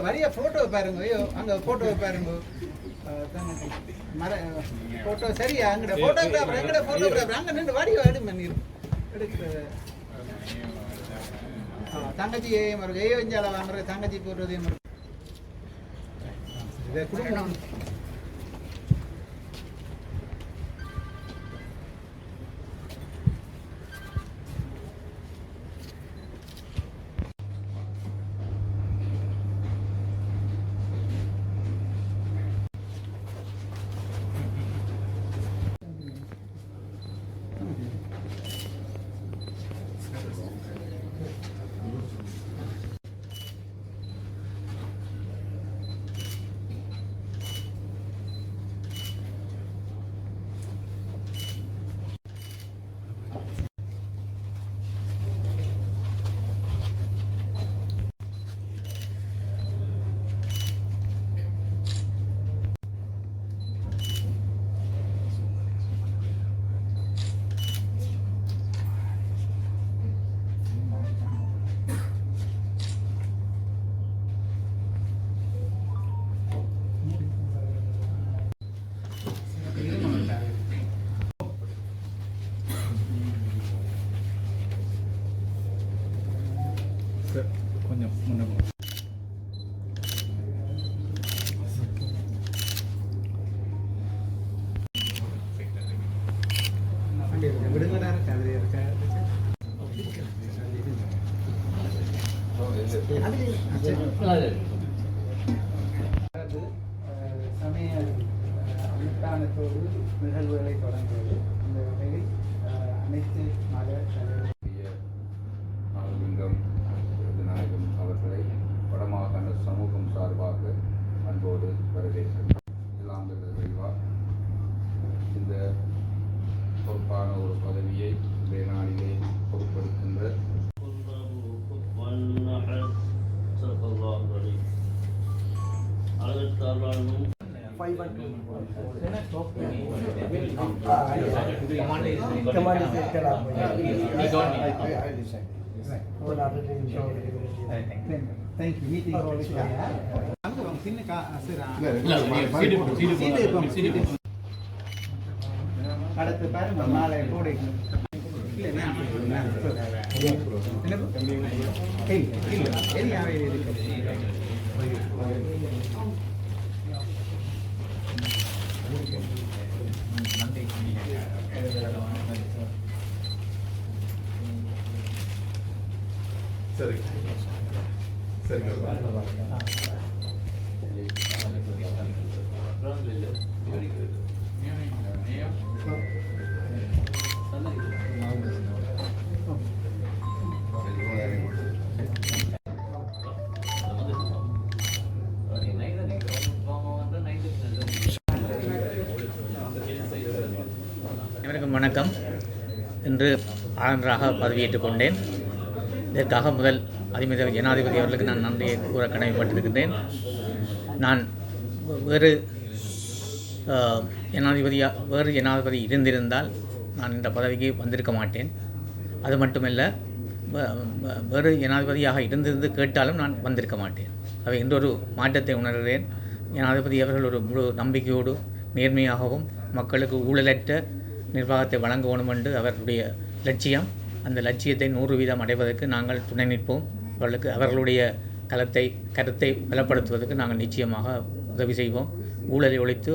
வரிய ஃபோட்டோ பாருங்க. ஐயோ அங்கே ஃபோட்டோ பாருங்க. ஃபோட்டோ சரியா அங்கே ஃபோட்டோகிராஃபர் எங்கட ஃபோட்டோகிராஃபர் அங்கே நின்று வடிவ எடுமன் எடுக்கிறது. தங்கச்சியையும் இருக்கு. ஐயோ இஞ்சால வாங்குறது தங்கச்சி போடுறதையும் இருக்கு. இதை கொடுக்கணும். கொஞ்சம் முன்ன விடுங்கடா கதிரி இருக்க சமய அனுஷ்டானத்தோடு நிகழ்வுகளை தொடங்குவது. இந்த வகையில் அனைத்து மத அவர்களை வடமாகாண சமூகம் சார்பாக அன்போடு வரவேற்கின்றோம். எல்லாம் விரைவா இந்த பொறுப்பான ஒரு பதவியை இன்றைய நாளிலே பொறுப்பெடுக்கின்ற Thank you. Meeting always அடுத்து பாருங்க மாலை கோடை சரி சரி அனைவருக்கும் வணக்கம். இன்று ஆளுநராக பதவியேற்றுக் கொண்டேன். இதற்காக முதல் அதிமித ஜனாதிபதி அவர்களுக்கு நான் நன்றியை கூற கடமைப்பட்டிருக்கின்றேன். நான் வேறு ஜனாதிபதி இருந்திருந்தால் நான் இந்த பதவிக்கு வந்திருக்க மாட்டேன். அது மட்டுமல்ல, வேறு ஜனாதிபதியாக இருந்திருந்து கேட்டாலும் நான் வந்திருக்க மாட்டேன். அவை இன்றொரு மாற்றத்தை உணர்கிறேன். ஜனாதிபதி அவர்கள் ஒரு முழு நம்பிக்கையோடு நேர்மையாகவும் மக்களுக்கு ஊழலற்ற நிர்வாகத்தை வழங்க வேண்டும் என்று அவர்களுடைய லட்சியம். அந்த லட்சியத்தை 100% அடைவதற்கு நாங்கள் துணை நிற்போம். அவர்களுடைய கருத்தை பலப்படுத்துவதற்கு நாங்கள் நிச்சயமாக உதவி செய்வோம். ஊழலை ஒழித்து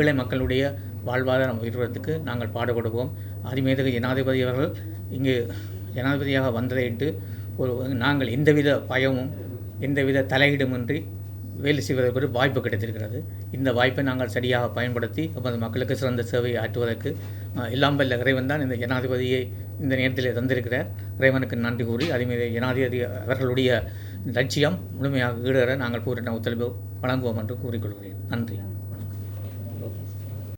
ஏழை மக்களுடைய வாழ்வாதாரம் உயர்வதற்கு நாங்கள் பாடுபடுவோம். அதிமேதகு ஜனாதிபதி அவர்கள் இங்கு ஜனாதிபதியாக வந்ததையிட்டு நாங்கள் எந்தவித பயமும் எந்தவித தலையீடுமின்றி வேலை செய்வதற்கு ஒரு வாய்ப்பு கிடைத்திருக்கிறது. இந்த வாய்ப்பை நாங்கள் சரியாக பயன்படுத்தி நமது மக்களுக்கு சிறந்த சேவையை ஆற்றுவதற்கு எல்லாம் வல்ல இறைவன் தான் இந்த ஜனாதிபதியை இந்த நேரத்தில் தந்திருக்கிறார். இறைவனுக்கு நன்றி கூறி அதேமாதிரி ஜனாதிபதி அவர்களுடைய லட்சியம் முழுமையாக ஈடுபட நாங்கள் பூரண ஒத்துழைப்பு வழங்குவோம் என்று கூறிக்கொள்கிறேன். நன்றி.